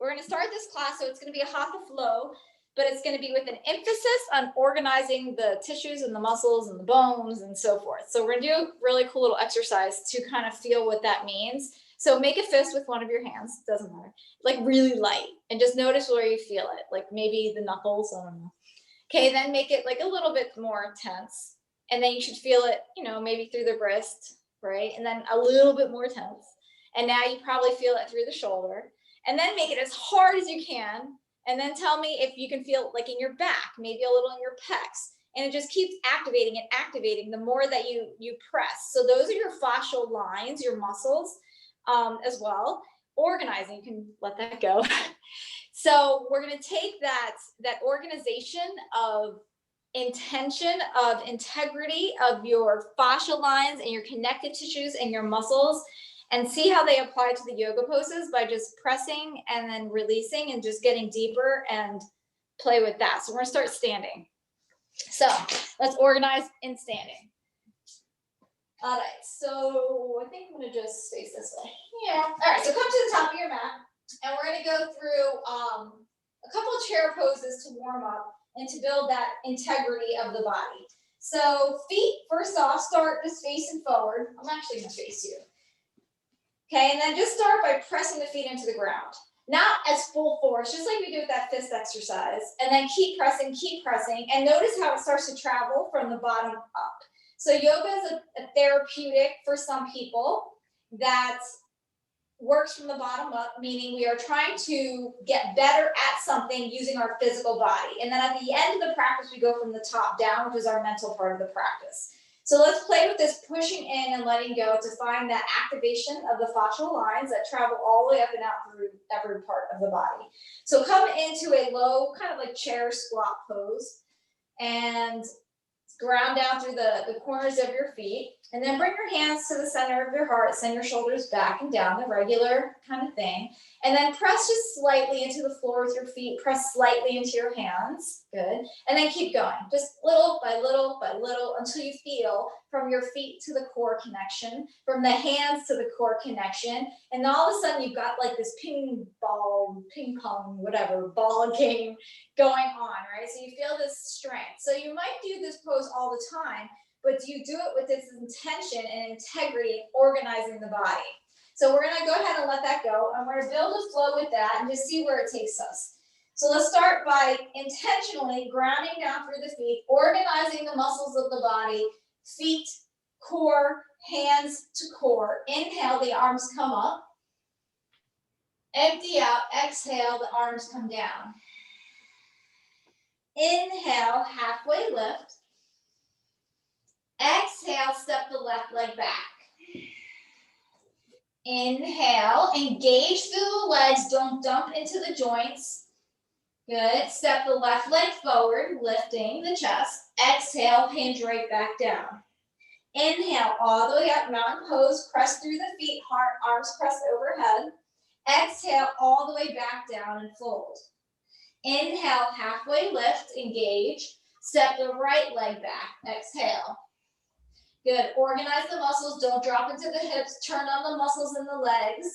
we're going to start this class. So it's going to be a Hatha flow, but it's going to be with an emphasis on organizing the tissues and the muscles and the bones and so forth. So we're going to do a really cool little exercise to kind of feel what that means. So make a fist with one of your hands, doesn't matter, like really light, and just notice where you feel it, like maybe the knuckles, I don't know. Okay, then make it like a little bit more tense, and then you should feel it, you know, maybe through the wrist, right? And then a little bit more tense. And now you probably feel it through the shoulder, and then make it as hard as you can. And then tell me if you can feel like in your back, maybe a little in your pecs. And it just keeps activating and activating the more that you press. So those are your fascial lines, your muscles as well. Organizing, you can let that go. So we're going to take that organization of intention, of integrity of your fascial lines and your connective tissues and your muscles, and see how they apply to the yoga poses by just pressing and then releasing and just getting deeper and play with that. So we're going to start standing. So let's organize in standing. All right, so I think I'm going to just face this way. Yeah. All right, so come to the top of your mat, and we're going to go through a couple of chair poses to warm up and to build that integrity of the body. So feet, first off, start just facing forward. I'm actually going to face you. Okay, and then just start by pressing the feet into the ground. Not as full force, just like we do with that fist exercise. And then keep pressing, and notice how it starts to travel from the bottom up. So yoga is a therapeutic for some people that works from the bottom up, meaning we are trying to get better at something using our physical body. And then at the end of the practice, we go from the top down, which is our mental part of the practice. So let's play with this pushing in and letting go to find that activation of the fascial lines that travel all the way up and out through every part of the body. So come into a low, kind of like chair squat pose, and ground down through the corners of your feet, and then bring your hands to the center of your heart, send your shoulders back and down, the regular kind of thing. And then press just slightly into the floor with your feet, press slightly into your hands, good. And then keep going, just little by little by little, until you feel from your feet to the core connection, from the hands to the core connection. And all of a sudden you've got like this ping pong, whatever, ball game going on, right? So you feel this strength. So you might do this pose all the time, but do you do it with this intention and integrity, organizing the body? So we're going to go ahead and let that go, and we're going to build a flow with that and just see where it takes us. So let's start by intentionally grounding down through the feet, organizing the muscles of the body, feet, core, hands to core. Inhale, the arms come up. Empty out, exhale, the arms come down. Inhale, halfway lift. Exhale, step the left leg back. Inhale, engage through the legs, don't dump into the joints. Good, step the left leg forward, lifting the chest. Exhale, hinge right back down. Inhale, all the way up, mountain pose, press through the feet, heart, arms pressed overhead. Exhale, all the way back down and fold. Inhale, halfway lift, engage. Step the right leg back, exhale. Good, organize the muscles, don't drop into the hips, turn on the muscles in the legs.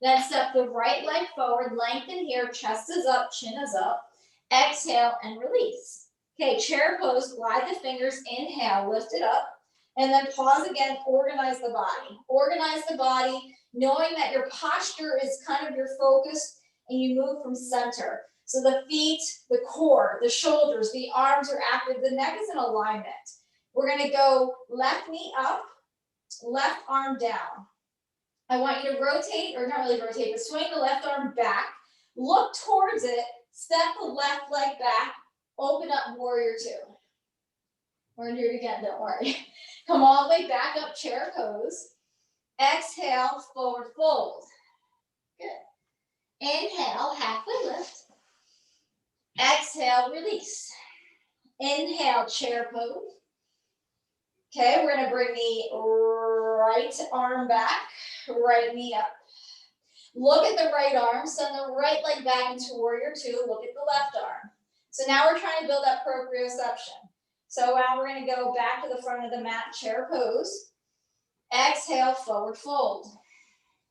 Then step the right leg forward, lengthen here, chest is up, chin is up. Exhale and release. Okay, chair pose, glide the fingers, inhale, lift it up. And then pause again, organize the body. Organize the body, knowing that your posture is kind of your focus, and you move from center. So the feet, the core, the shoulders, the arms are active, the neck is in alignment. We're going to go left knee up, left arm down. I want you to rotate, or not really rotate, but swing the left arm back. Look towards it, step the left leg back, open up warrior two. We're going to do it again, don't worry. Come all the way back up, chair pose. Exhale, forward fold. Good. Inhale, halfway lift. Exhale, release. Inhale, chair pose. Okay, we're going to bring the right arm back, right knee up. Look at the right arm, send the right leg back into warrior two, look at the left arm. So now we're trying to build that proprioception. So now we're going to go back to the front of the mat, chair pose. Exhale, forward fold.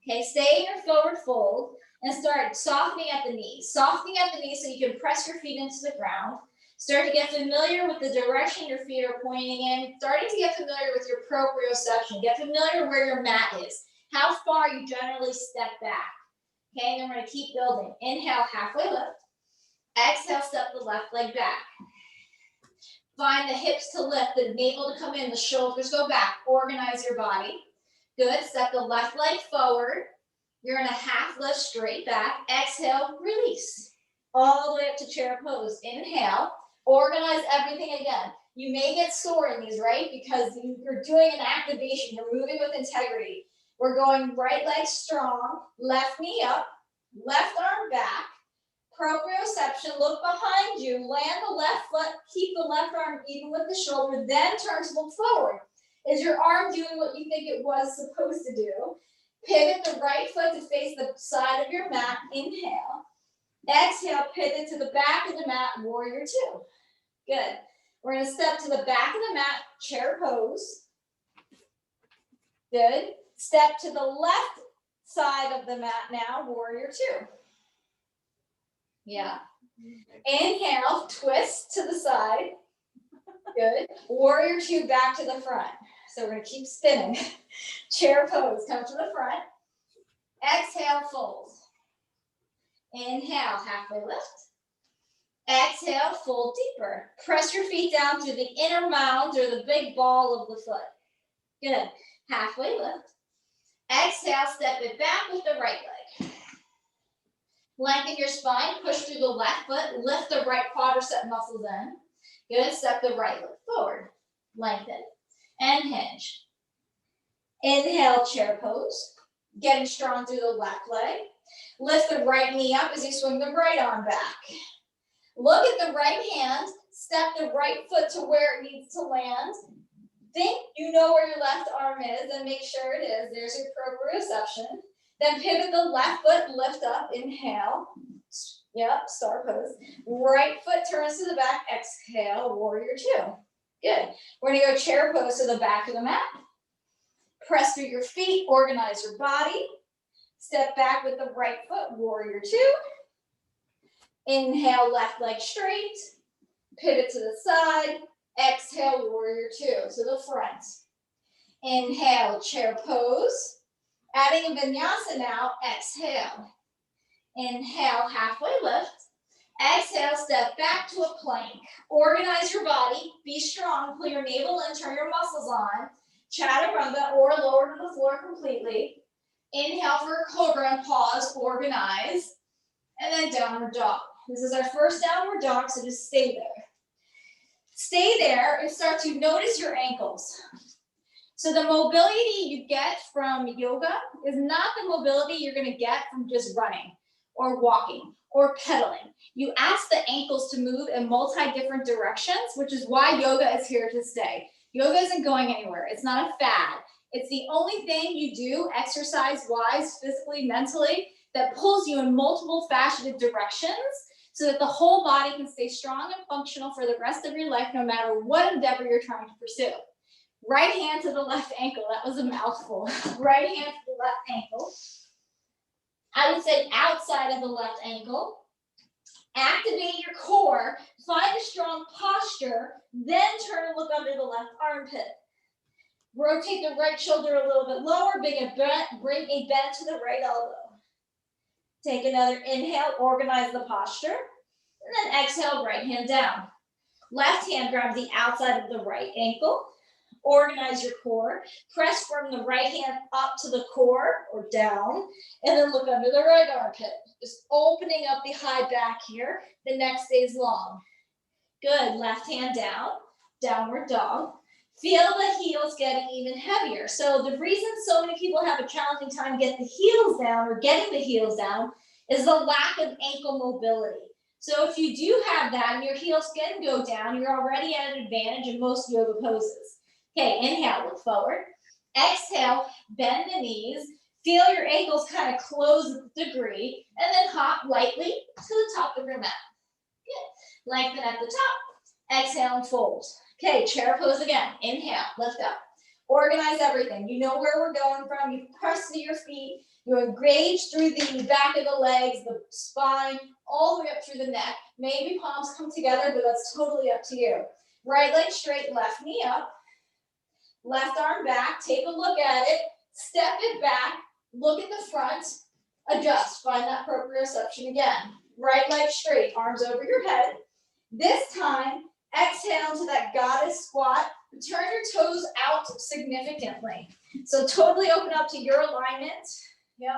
Okay, stay in your forward fold and start softening at the knees. Softening at the knees so you can press your feet into the ground. Start to get familiar with the direction your feet are pointing in. Starting to get familiar with your proprioception. Get familiar where your mat is. How far you generally step back. Okay, and then we're going to keep building. Inhale, halfway lift. Exhale, step the left leg back. Find the hips to lift, the navel to come in, the shoulders go back. Organize your body. Good. Step the left leg forward. You're in a half lift straight back. Exhale, release. All the way up to chair pose. Inhale. Organize everything again. You may get sore in these, right? Because you're doing an activation. You're moving with integrity. We're going right leg strong, left knee up, left arm back. Proprioception, look behind you, land the left foot, keep the left arm even with the shoulder, then turn to look forward. Is your arm doing what you think it was supposed to do? Pivot the right foot to face the side of your mat. Inhale. Exhale, pivot to the back of the mat, warrior two. Good. We're going to step to the back of the mat, chair pose. Good. Step to the left side of the mat now, warrior two. Yeah. Inhale, twist to the side. Good. Warrior two, back to the front. So we're going to keep spinning. Chair pose, come to the front. Exhale, fold. Inhale, halfway lift. Exhale, fold deeper. Press your feet down through the inner mound or the big ball of the foot. Good. Halfway lift. Exhale, step it back with the right leg. Lengthen your spine, push through the left foot, lift the right quadricep muscles in. Good, step the right leg forward. Lengthen and hinge. Inhale, chair pose. Getting strong through the left leg. Lift the right knee up as you swing the right arm back. Look at the right hand, step the right foot to where it needs to land. Think you know where your left arm is and make sure it is. There's your proprioception. Then pivot the left foot, lift up, inhale. Yep, star pose. Right foot turns to the back, exhale, warrior two. Good. We're gonna go chair pose to the back of the mat. Press through your feet, organize your body. Step back with the right foot, warrior two. Inhale, left leg straight. Pivot to the side. Exhale, warrior two, to the front. Inhale, chair pose. Adding a vinyasa now, exhale. Inhale, halfway lift. Exhale, step back to a plank. Organize your body, be strong, pull your navel in, turn your muscles on. Chaturanga or lower to the floor completely. Inhale for a cobra and pause, organize. And then downward dog. This is our first downward dog, so just stay there. Stay there and start to notice your ankles. So the mobility you get from yoga is not the mobility you're going to get from just running or walking or pedaling. You ask the ankles to move in multi-different directions, which is why yoga is here to stay. Yoga isn't going anywhere. It's not a fad. It's the only thing you do exercise-wise, physically, mentally, that pulls you in multiple faceted directions so that the whole body can stay strong and functional for the rest of your life, no matter what endeavor you're trying to pursue. Right hand to the left ankle. That was a mouthful. Right hand to the left ankle. I would say outside of the left ankle. Activate your core. Find a strong posture. Then turn and look under the left armpit. Rotate the right shoulder a little bit lower. Bring a bend to the right elbow. Take another inhale. Organize the posture. And then exhale, right hand down. Left hand grabs the outside of the right ankle. Organize your core. Press from the right hand up to the core or down. And then look under the right armpit. Just opening up the high back here. The neck stays long. Good. Left hand down. Downward dog. Feel the heels getting even heavier. So the reason so many people have a challenging time getting the heels down or getting the heels down is the lack of ankle mobility. So if you do have that and your heels can go down, you're already at an advantage in most yoga poses. Okay, inhale, look forward. Exhale, bend the knees. Feel your ankles kind of close a degree, and then hop lightly to the top of your mat. Good. Lengthen at the top. Exhale and fold. Okay, chair pose again. Inhale, lift up. Organize everything. You know where we're going from. You press to your feet. You engage through the back of the legs, the spine, all the way up through the neck. Maybe palms come together, but that's totally up to you. Right leg straight, left knee up. Left arm back. Take a look at it. Step it back. Look at the front. Adjust. Find that proprioception again. Right leg straight, arms over your head. This time, exhale to that goddess squat. Turn your toes out significantly. So totally open up to your alignment. Yep.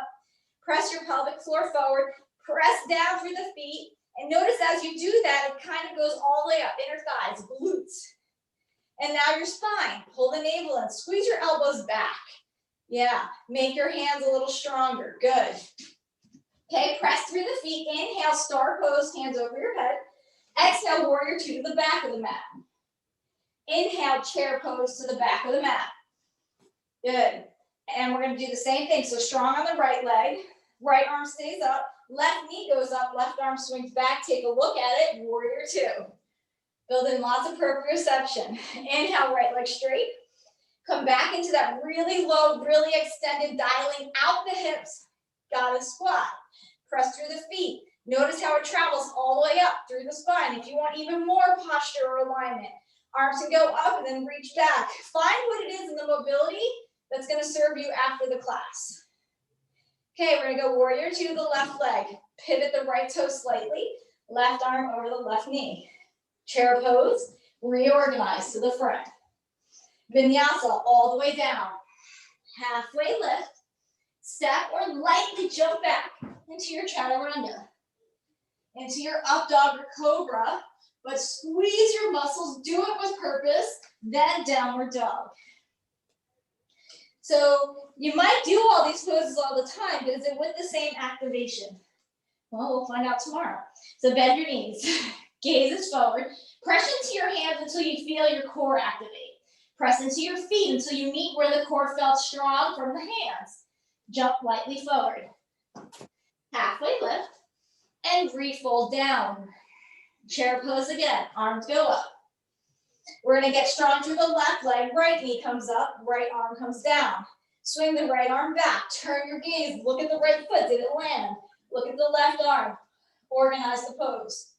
Press your pelvic floor forward. Press down through the feet. And notice as you do that, it kind of goes all the way up. Inner thighs, glutes. And now your spine. Pull the navel in. Squeeze your elbows back. Yeah. Make your hands a little stronger. Good. Okay, press through the feet. Inhale, star pose, hands over your head. Exhale, warrior two to the back of the mat. Inhale, chair pose to the back of the mat. Good. And we're going to do the same thing. So strong on the right leg. Right arm stays up. Left knee goes up. Left arm swings back. Take a look at it. Warrior two. Build in lots of proprioception. Inhale, right leg straight. Come back into that really low, really extended, dialing out the hips. Goddess squat. Press through the feet. Notice how it travels all the way up through the spine. If you want even more posture or alignment, arms can go up and then reach back. Find what it is in the mobility that's going to serve you after the class. Okay, we're going to go warrior two, the left leg. Pivot the right toe slightly. Left arm over the left knee. Chair pose. Reorganize to the front. Vinyasa all the way down. Halfway lift. Step or lightly jump back into your chaturanga. Into your up dog or cobra, but squeeze your muscles, do it with purpose, then downward dog. So you might do all these poses all the time, but is it with the same activation? Well, we'll find out tomorrow. So bend your knees, gazes forward, press into your hands until you feel your core activate. Press into your feet until you meet where the core felt strong from the hands. Jump lightly forward. Halfway lift. And refold down. Chair pose again. Arms go up. We're going to get strong through the left leg. Right knee comes up. Right arm comes down. Swing the right arm back. Turn your gaze. Look at the right foot. Did it land? Look at the left arm. Organize the pose.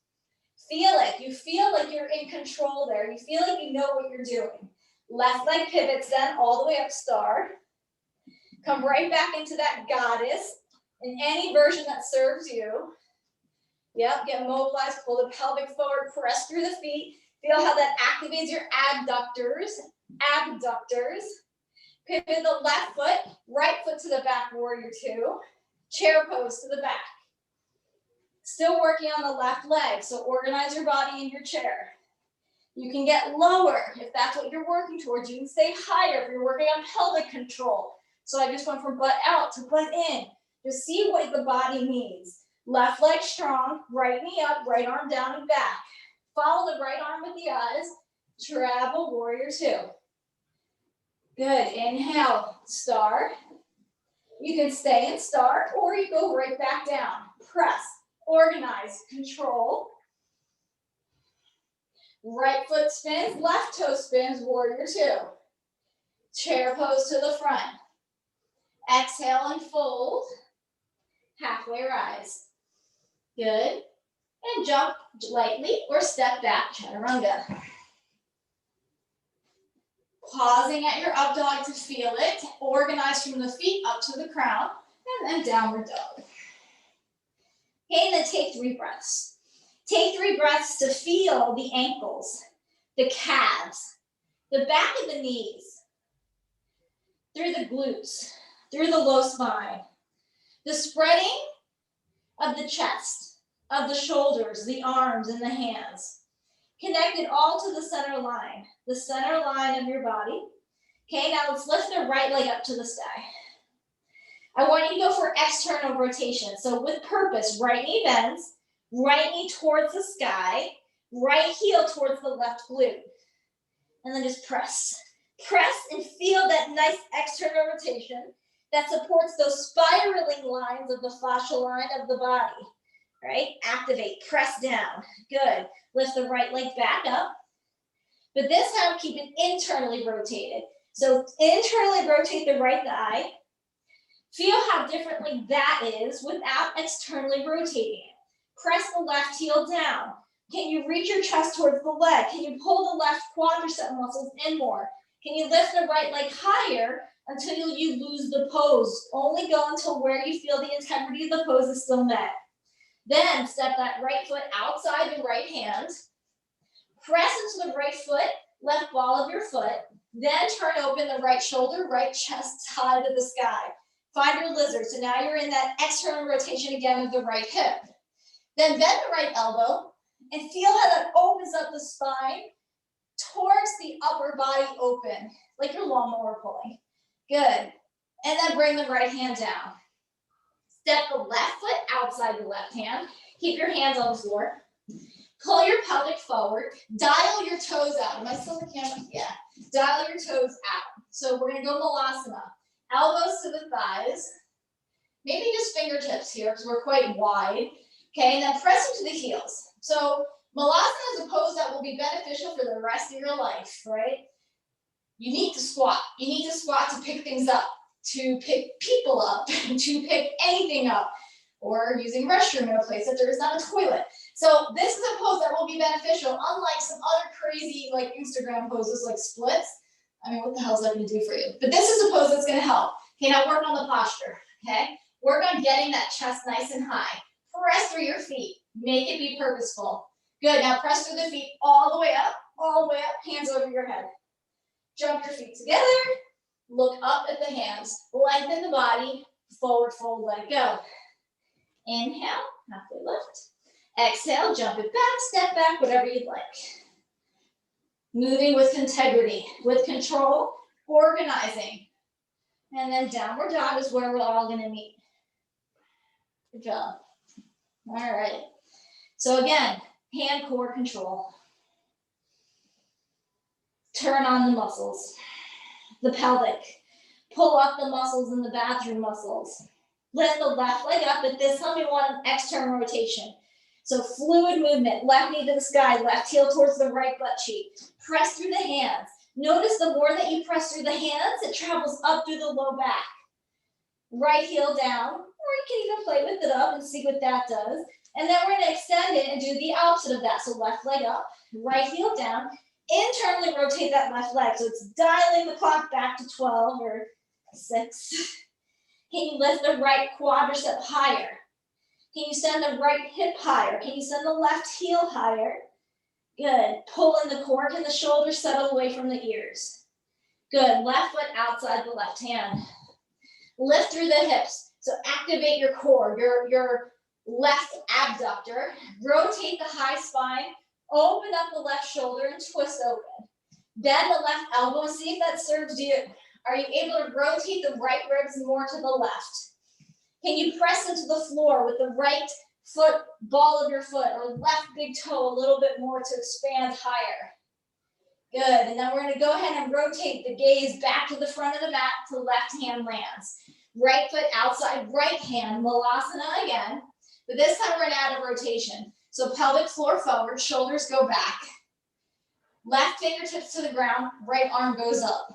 Feel it. You feel like you're in control there. You feel like you know what you're doing. Left leg pivots then all the way up star. Come right back into that goddess in any version that serves you. Yep, get mobilized, pull the pelvic forward, press through the feet. Feel how that activates your abductors. Pivot the left foot, right foot to the back, warrior two. Chair pose to the back. Still working on the left leg, so organize your body in your chair. You can get lower if that's what you're working towards. You can stay higher if you're working on pelvic control. So I just went from butt out to butt in. Just see what the body needs. Left leg strong, right knee up, right arm down and back. Follow the right arm with the eyes. Travel warrior two. Good, inhale, star. You can stay in star or you go right back down. Press, organize, control. Right foot spins, left toe spins, warrior two. Chair pose to the front. Exhale and fold. Halfway rise. Good. And jump lightly or step back, chaturanga. Pausing at your up dog to feel it. Organize from the feet up to the crown. And then downward dog. Okay, then take 3 breaths. Take 3 breaths to feel the ankles, the calves, the back of the knees, through the glutes, through the low spine, the spreading of the chest, of the shoulders, the arms, and the hands. Connect it all to the center line of your body. Okay, now let's lift the right leg up to the sky. I want you to go for external rotation. So with purpose, right knee bends, right knee towards the sky, right heel towards the left glute. And then just press. Press and feel that nice external rotation that supports those spiraling lines of the fascia line of the body. Right? Activate, press down. Good. Lift the right leg back up. But this time, keep it internally rotated. So internally rotate the right thigh. Feel how differently that is without externally rotating it. Press the left heel down. Can you reach your chest towards the leg? Can you pull the left quadricep muscles in more? Can you lift the right leg higher until you lose the pose? Only go until where you feel the integrity of the pose is still met. Then step that right foot outside the right hand. Press into the right foot, left ball of your foot. Then turn open the right shoulder, right chest high to the sky. Find your lizard. So now you're in that external rotation again with the right hip. Then bend the right elbow and feel how that opens up the spine towards the upper body open, like your lawnmower pulling. Good. And then bring the right hand down. Step the left foot outside the left hand. Keep your hands on the floor. Pull your pelvic forward. Dial your toes out. Am I still on the camera? Yeah. Dial your toes out. So we're going to go Malasana. Elbows to the thighs. Maybe just fingertips here because we're quite wide. Okay, and then press into the heels. So Malasana is a pose that will be beneficial for the rest of your life, right? You need to squat. You need to squat to pick things up, to pick people up, to pick anything up, or using restroom in a place that there is not a toilet. So this is a pose that will be beneficial, unlike some other crazy like Instagram poses like splits. I mean, what the hell is that going to do for you? But this is a pose that's going to help. Okay, now work on the posture, okay? Work on getting that chest nice and high. Press through your feet. Make it be purposeful. Good, now press through the feet all the way up, hands over your head. Jump your feet together. Look up at the hands. Lengthen the body. Forward fold, let it go. Inhale, halfway lift. Exhale, jump it back, step back, whatever you'd like. Moving with integrity, with control, organizing. And then downward dog is where we're all going to meet. Good job. All right. So again, hand core control. Turn on the muscles. The pelvic. Pull up the muscles in the bathroom muscles. Lift the left leg up, but this time we want an external rotation. So fluid movement, left knee to the sky, left heel towards the right butt cheek. Press through the hands. Notice the more that you press through the hands, it travels up through the low back. Right heel down, or you can even play with it up and see what that does. And then we're going to extend it and do the opposite of that. So left leg up, right heel down. Internally rotate that left leg. So it's dialing the clock back to 12 or 6. Can you lift the right quadricep higher? Can you send the right hip higher? Can you send the left heel higher? Good. Pull in the core. Can the shoulders settle away from the ears? Good. Left foot outside the left hand. Lift through the hips. So activate your core, your left abductor. Rotate the high spine. Open up the left shoulder and twist open. Bend the left elbow and see if that serves you. Are you able to rotate the right ribs more to the left? Can you press into the floor with the right foot, ball of your foot, or left big toe a little bit more to expand higher? Good, and then we're going to go ahead and rotate the gaze back to the front of the mat to left hand lands. Right foot outside, right hand, Malasana again. But this time we're going to add a rotation. So pelvic floor forward, shoulders go back. Left fingertips to the ground, right arm goes up.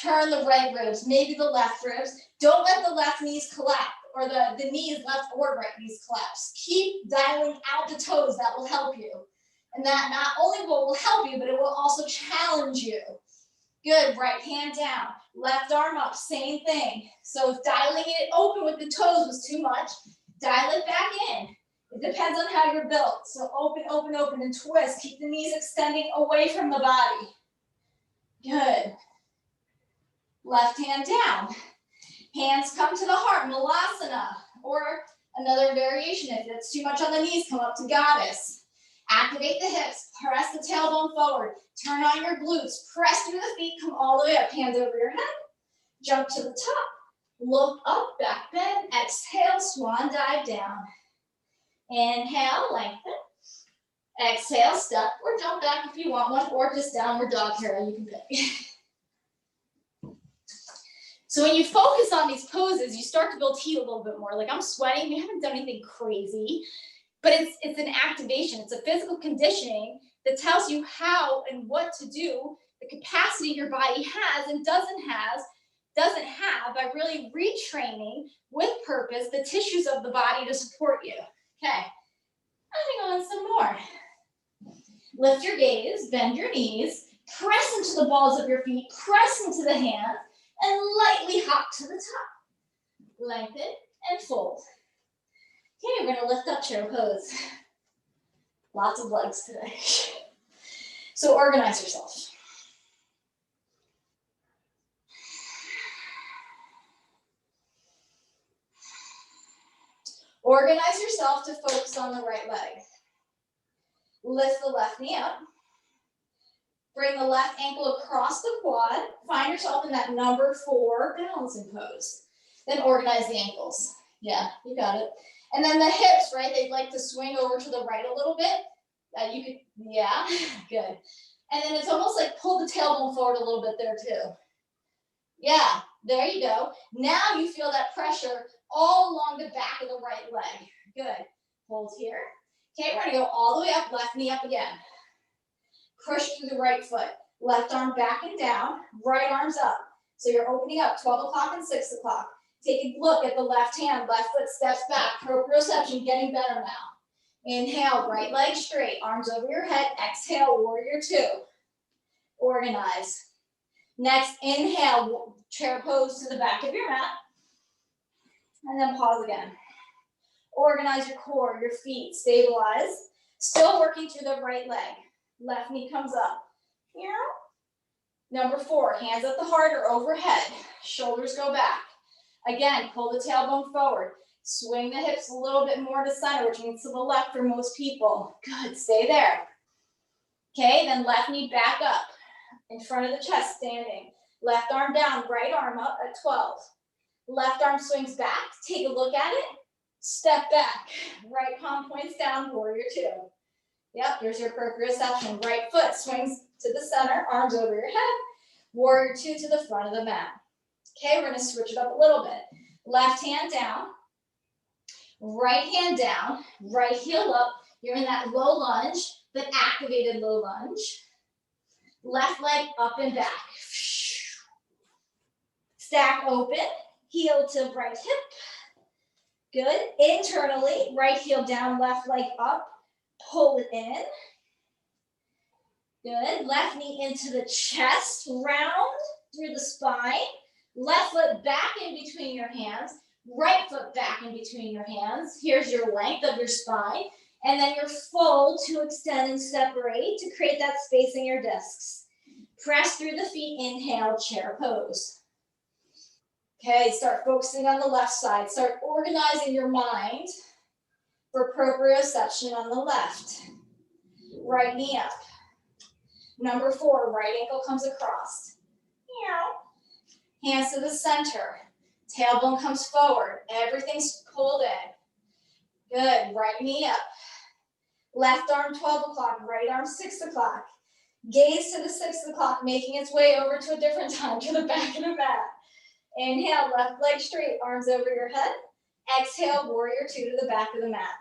Turn the right ribs, maybe the left ribs. Don't let the left knees collapse, or the knees, left or right knees collapse. Keep dialing out the toes, that will help you. And that not only will help you, but it will also challenge you. Good, right hand down, left arm up, same thing. So if dialing it open with the toes was too much, dial it back in. It depends on how you're built. So open, open, open, and twist. Keep the knees extending away from the body. Good. Left hand down. Hands come to the heart, Malasana. Or another variation, if it's too much on the knees, come up to goddess. Activate the hips, press the tailbone forward. Turn on your glutes, press through the feet, come all the way up. Hands over your head. Jump to the top. Look up, back bend. Exhale, swan dive down. Inhale, lengthen. Exhale, step or jump back if you want one, or just downward dog here, you can pick. So when you focus on these poses, you start to build heat a little bit more. Like I'm sweating, we haven't done anything crazy, but it's an activation. It's a physical conditioning that tells you how and what to do the capacity your body has and doesn't have by really retraining with purpose the tissues of the body to support you. Okay, adding on some more. Lift your gaze, bend your knees, press into the balls of your feet, press into the hands, and lightly hop to the top. Lengthen and fold. Okay, we're gonna lift up chair pose. Lots of legs today. So organize yourself. Organize yourself to focus on the right leg. Lift the left knee up. Bring the left ankle across the quad. Find yourself in that number 4 balancing pose. Then organize the ankles. Yeah, you got it. And then the hips, right? They'd like to swing over to the right a little bit. You could, yeah, good. And then it's almost like pull the tailbone forward a little bit there too. Yeah, there you go. Now you feel that pressure all along the back of the right leg. Good. Hold here. Okay, we're gonna go all the way up, left knee up again. Push through the right foot. Left arm back and down, right arm's up. So you're opening up 12 o'clock and 6 o'clock. Take a look at the left hand, left foot steps back. Proprioception getting better now. Inhale, right leg straight, arms over your head. Exhale, warrior 2. Organize. Next, inhale, chair pose to the back of your mat. And then pause again. Organize your core, your feet, stabilize. Still working through the right leg. Left knee comes up. Here. Number 4, hands at the heart or overhead. Shoulders go back. Again, pull the tailbone forward. Swing the hips a little bit more to center, which means to the left for most people. Good, stay there. Okay, then left knee back up. In front of the chest, standing. Left arm down, right arm up at 12. Left arm swings back. Take a look at it. Step back. Right palm points down, warrior 2. Yep, here's your proprioception. Right foot swings to the center, arms over your head. Warrior 2 to the front of the mat. Okay, we're gonna switch it up a little bit. Left hand down, right hand down, right heel up. You're in that low lunge, but activated low lunge. Left leg up and back. Stack open, heel to right hip. Good. Internally, right heel down, left leg up. Pull it in. Good. Left knee into the chest, round through the spine. Left foot back in between your hands. Right foot back in between your hands. Here's your length of your spine. And then your fold to extend and separate to create that space in your discs. Press through the feet, inhale, chair pose. Okay, start focusing on the left side. Start organizing your mind for proprioception on the left. Right knee up. Number 4, right ankle comes across. Hands to the center. Tailbone comes forward. Everything's pulled in. Good, right knee up. Left arm 12 o'clock, right arm 6 o'clock. Gaze to the 6 o'clock, making its way over to a different time, to the back of the mat. Inhale, left leg straight, arms over your head. Exhale, warrior 2 to the back of the mat.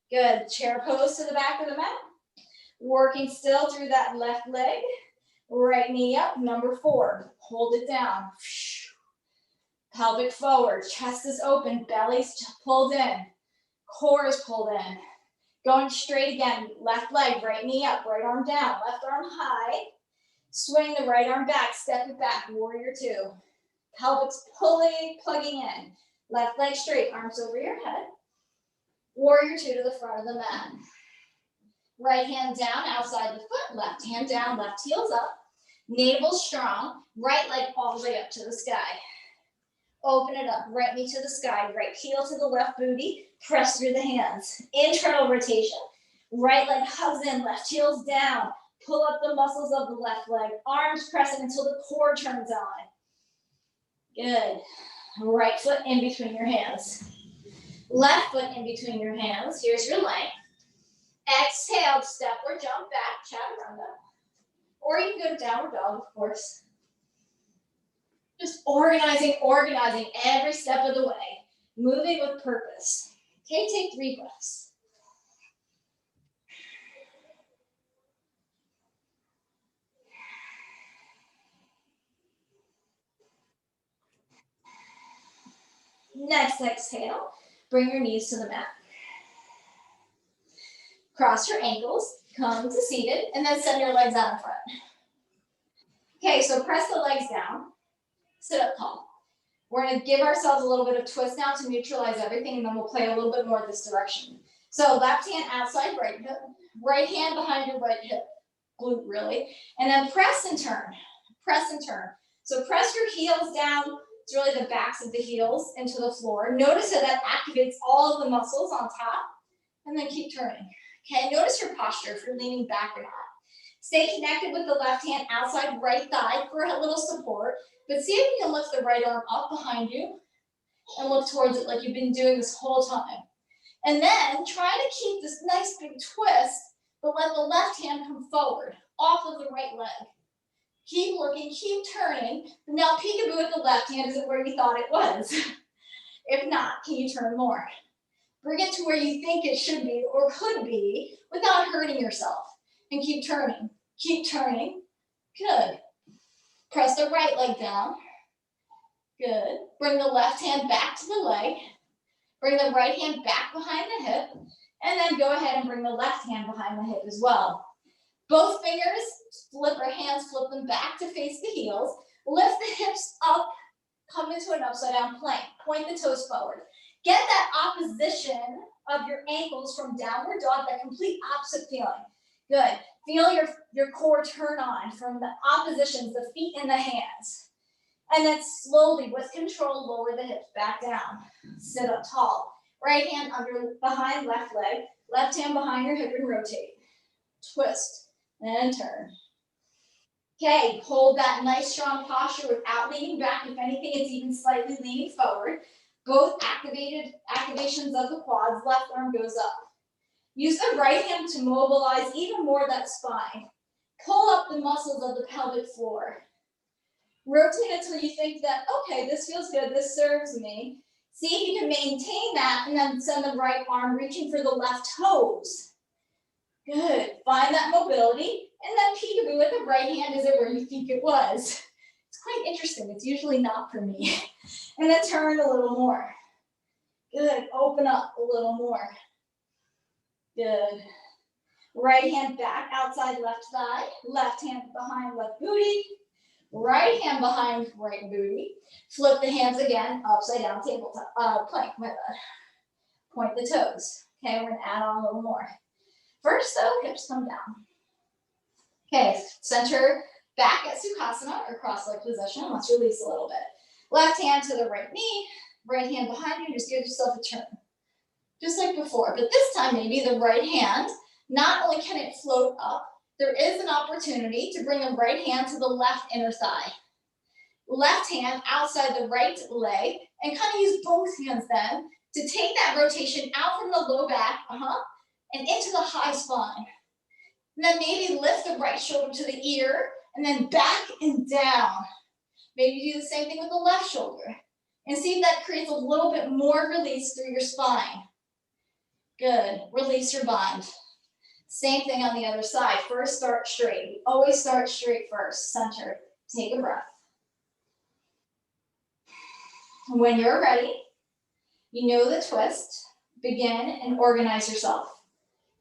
Good, chair pose to the back of the mat. Working still through that left leg. Right knee up, number 4. Hold it down. Pelvic forward, chest is open, belly's pulled in. Core is pulled in. Going straight again, left leg, right knee up, right arm down, left arm high. Swing the right arm back, step it back, warrior 2. Pelvic's pulling, plugging in. Left leg straight, arms over your head. Warrior 2 to the front of the mat. Right hand down, outside the foot, left hand down, left heel's up. Navel strong, right leg all the way up to the sky. Open it up, right knee to the sky, right heel to the left booty, press through the hands. Internal rotation, right leg hugs in, left heel's down. Pull up the muscles of the left leg, arms pressing until the core turns on. Good. Right foot in between your hands. Left foot in between your hands. Here's your length. Exhale, step or jump back, chaturanga. Or you can go to downward dog, of course. Just organizing every step of the way. Moving with purpose. Okay, take 3 breaths. Next exhale, bring your knees to the mat. Cross your ankles, come to seated, and then send your legs out in front. Okay, so press the legs down, sit up tall. We're gonna give ourselves a little bit of twist now to neutralize everything, and then we'll play a little bit more this direction. So left hand outside right hip, right hand behind your right hip, glute really, and then press and turn, press and turn. So press your heels down, it's really the backs of the heels into the floor. Notice how that activates all of the muscles on top, and then keep turning. Okay, notice your posture if you're leaning back or not. Stay connected with the left hand outside right thigh for a little support, but see if you can lift the right arm up behind you and look towards it like you've been doing this whole time. And then try to keep this nice big twist, but let the left hand come forward off of the right leg. Keep looking, keep turning. Now peekaboo with the left hand. Is it where you thought it was? If not, can you turn more? Bring it to where you think it should be or could be without hurting yourself. And keep turning, keep turning. Good. Press the right leg down. Good. Bring the left hand back to the leg. Bring the right hand back behind the hip. And then go ahead and bring the left hand behind the hip as well. Both fingers, flip or hands, flip them back to face the heels. Lift the hips up, come into an upside down plank. Point the toes forward. Get that opposition of your ankles from downward dog, that complete opposite feeling. Good. Feel your core turn on from the oppositions, the feet and the hands. And then slowly, with control, lower the hips back down. Sit up tall. Right hand behind left leg. Left hand behind your hip and rotate. Twist and turn. Okay, hold that nice strong posture without leaning back. If anything, it's even slightly leaning forward. Both activations of the quads. Left arm goes up. Use the right hand to mobilize even more that spine. Pull up the muscles of the pelvic floor. Rotate until you think that, okay, this feels good, this serves me. See if you can maintain that, and then send the right arm reaching for the left toes. Good. Find that mobility, and then peekaboo with the right hand. Is it where you think it was? It's quite interesting. It's usually not for me. And then turn a little more. Good. Open up a little more. Good. Right hand back outside left thigh. Left hand behind left booty. Right hand behind right booty. Flip the hands again, upside down tabletop, plank, my bad. Point the toes. Okay, we're gonna add on a little more. First though, hips come down. Okay, center back at Sukhasana or cross-leg position. Let's release a little bit. Left hand to the right knee, right hand behind you, just give yourself a turn. Just like before, but this time maybe the right hand, not only can it float up, there is an opportunity to bring the right hand to the left inner thigh. Left hand outside the right leg, and kind of use both hands then to take that rotation out from the low back, and into the high spine. And then maybe lift the right shoulder to the ear, and then back and down. Maybe do the same thing with the left shoulder. And see if that creates a little bit more release through your spine. Good. Release your bind. Same thing on the other side. First, start straight. We always start straight first. Center. Take a breath. When you're ready, you know the twist. Begin and organize yourself.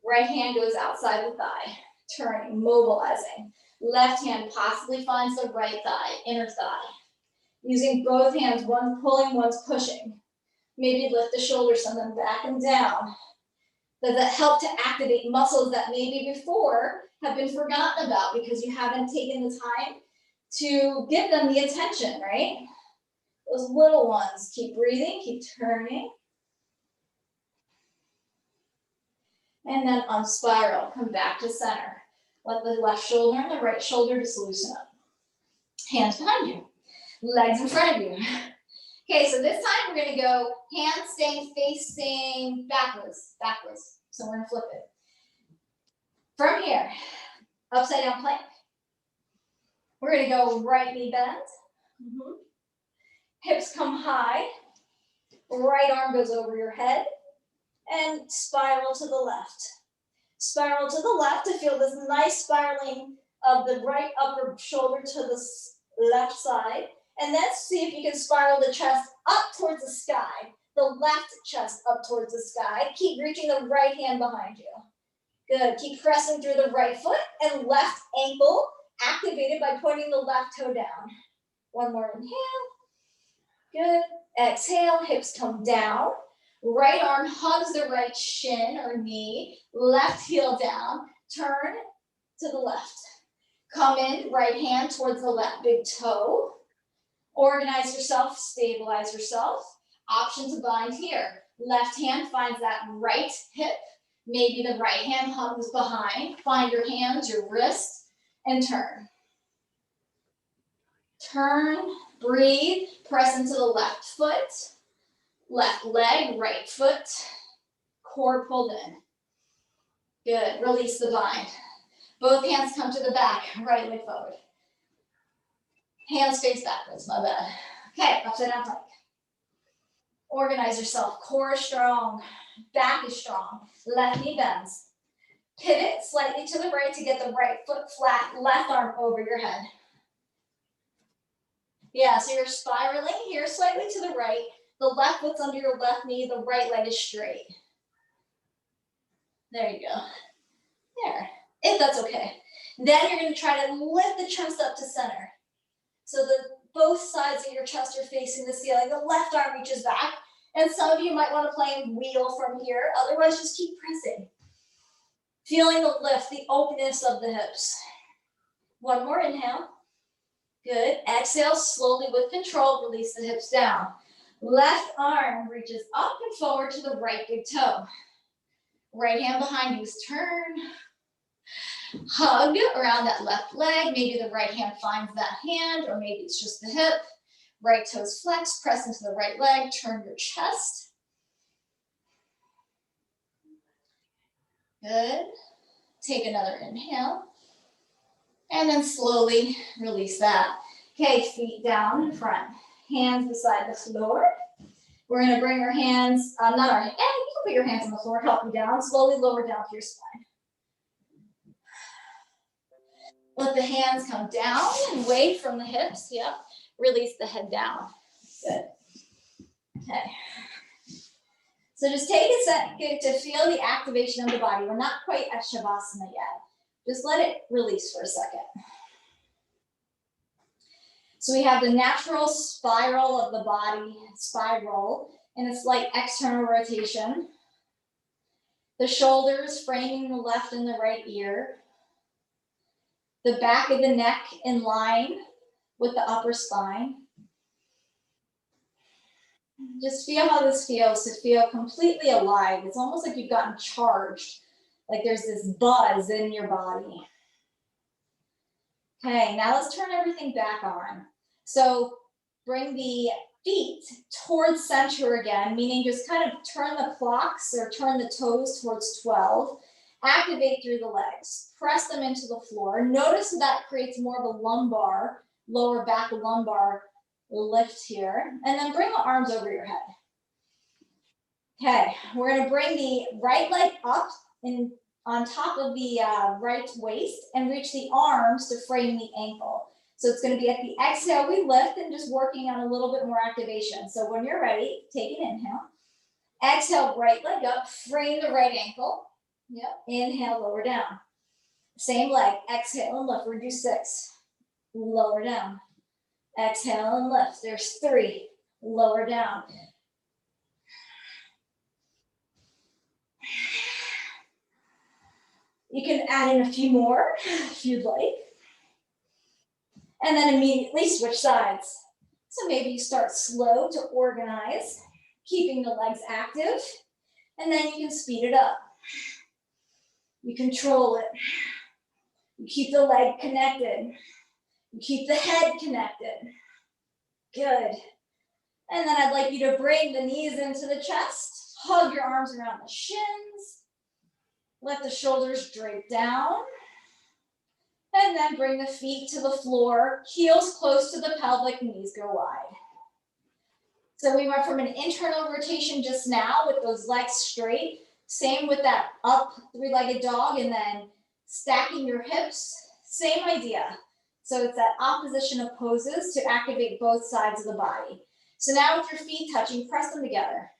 Right hand goes outside the thigh. Turning, mobilizing. Left hand possibly finds the right thigh, inner thigh. Using both hands, one's pulling, one's pushing. Maybe lift the shoulders, send them back and down. Does that help to activate muscles that maybe before have been forgotten about because you haven't taken the time to give them the attention, right? Those little ones. Keep breathing, keep turning. And then on spiral, come back to center. Let the left shoulder and the right shoulder just loosen up. Hands behind you. Legs in front of you. Okay, so this time we're gonna go hands staying facing backwards. So we're gonna flip it. From here, upside down plank. We're gonna go right knee bend. Hips come high. Right arm goes over your head. And spiral to the left. Spiral to the left to feel this nice spiraling of the right upper shoulder to the left side. And then see if you can spiral the chest up towards the sky. The left chest up towards the sky. Keep reaching the right hand behind you. Good. Keep pressing through the right foot and left ankle activated by pointing the left toe down. One more inhale. Good. Exhale, hips come down. Right arm hugs the right shin or knee. Left heel down. Turn to the left. Come in, right hand towards the left big toe. Organize yourself, stabilize yourself. Option to bind here. Left hand finds that right hip. Maybe the right hand hugs behind. Find your hands, your wrist, and turn. Turn, breathe, press into the left foot, left leg, right foot, core pulled in. Good, release the bind. Both hands come to the back, right leg forward. Hands face backwards, my bad. Okay, upside down plank. Organize yourself, core is strong, back is strong, left knee bends. Pivot slightly to the right to get the right foot flat, left arm over your head. Yeah, so you're spiraling here slightly to the right. The left foot's under your left knee, the right leg is straight. There you go. There, if that's okay. Then you're gonna try to lift the chest up to center. So that both sides of your chest are facing the ceiling. The left arm reaches back. And some of you might want to play wheel from here. Otherwise, just keep pressing. Feeling the lift, the openness of the hips. One more inhale. Good. Exhale, slowly with control, release the hips down. Left arm reaches up and forward to the right big toe. Right hand behind you is turn. Hug around that left leg. Maybe the right hand finds that hand, or maybe it's just the hip. Right toes flex, press into the right leg, turn your chest. Good. Take another inhale. And then slowly release that. Okay, feet down in front. Hands beside the floor. We're gonna bring our hands, you can put your hands on the floor, help you down. Slowly lower down to your spine. Let the hands come down and away from the hips, yep. Release the head down, good. Okay. So just take a second to feel the activation of the body. We're not quite at Shavasana yet. Just let it release for a second. So we have the natural spiral of the body, spiral, and it's like external rotation. The shoulders framing the left and the right ear. The back of the neck in line with the upper spine. Just feel how this feels, to feel completely alive. It's almost like you've gotten charged, like there's this buzz in your body. Okay, now let's turn everything back on. So bring the feet towards center again, meaning just kind of turn the clocks or turn the toes towards 12. Activate through the legs. Press them into the floor. Notice that creates more of a lumbar, lower back lumbar lift here. And then bring the arms over your head. Okay, we're going to bring the right leg up and on top of the right waist and reach the arms to frame the ankle. So it's going to be at the exhale, we lift and just working on a little bit more activation. So when you're ready, take an inhale. Exhale, right leg up, frame the right ankle. Yep, inhale, lower down. Same leg, exhale and lift, we're gonna do 6. Lower down. Exhale and lift, there's 3. Lower down. You can add in a few more if you'd like. And then immediately switch sides. So maybe you start slow to organize, keeping the legs active, and then you can speed it up. You control it. You keep the leg connected. You keep the head connected. Good. And then I'd like you to bring the knees into the chest. Hug your arms around the shins. Let the shoulders drape down. And then bring the feet to the floor. Heels close to the pelvic, knees go wide. So we went from an internal rotation just now with those legs straight. Same with that up 3-legged dog, and then stacking your hips. Same idea. So it's that opposition of poses to activate both sides of the body. So now with your feet touching, press them together.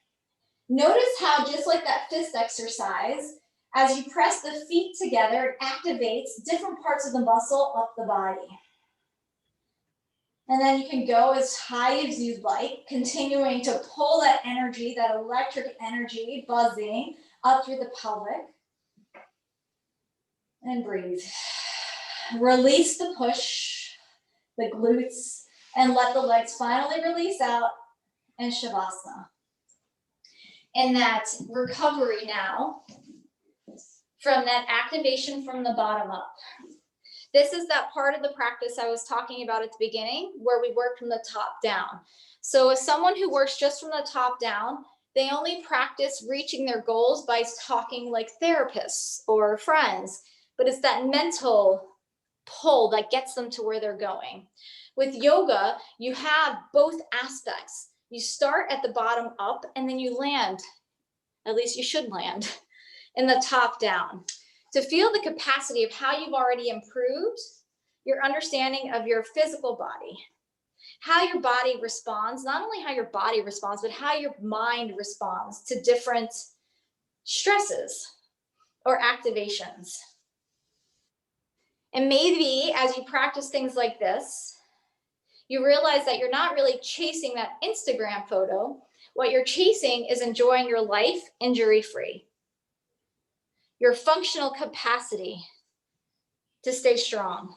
Notice how just like that fist exercise, as you press the feet together, it activates different parts of the muscle up the body. And then you can go as high as you'd like, continuing to pull that energy, that electric energy buzzing up through the pelvic. And breathe. Release the push, the glutes, and let the legs finally release out in Shavasana. And that recovery now from that activation from the bottom up. This is that part of the practice I was talking about at the beginning where we work from the top down. So as someone who works just from the top down, they only practice reaching their goals by talking like therapists or friends, but it's that mental pull that gets them to where they're going. With yoga, you have both aspects. You start at the bottom up and then you land, at least you should land, in the top down. To feel the capacity of how you've already improved your understanding of your physical body, how your body responds, not only how your body responds, but how your mind responds to different stresses or activations. And maybe as you practice things like this, you realize that you're not really chasing that Instagram photo. What you're chasing is enjoying your life injury-free, your functional capacity to stay strong.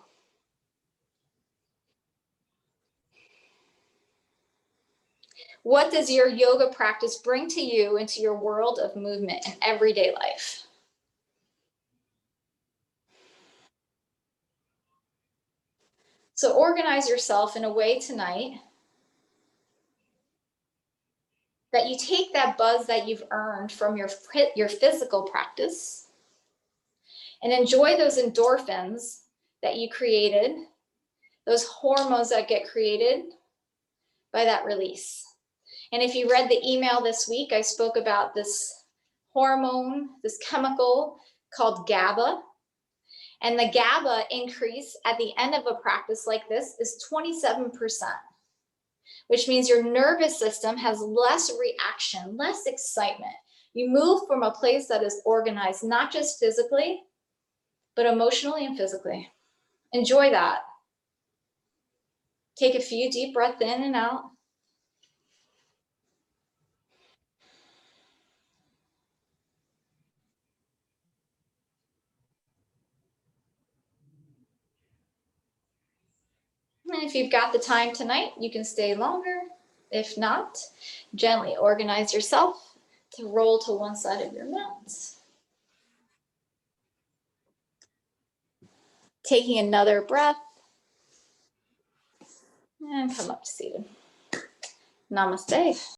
What does your yoga practice bring to you into your world of movement and everyday life? So organize yourself in a way tonight that you take that buzz that you've earned from your physical practice and enjoy those endorphins that you created, those hormones that get created by that release. And if you read the email this week, I spoke about this hormone, this chemical called GABA. And the GABA increase at the end of a practice like this is 27%, which means your nervous system has less reaction, less excitement. You move from a place that is organized, not just physically, but emotionally and physically. Enjoy that. Take a few deep breaths in and out. And if you've got the time tonight, you can stay longer. If not, gently organize yourself to roll to one side of your mat. Taking another breath. And come up to seated. Namaste.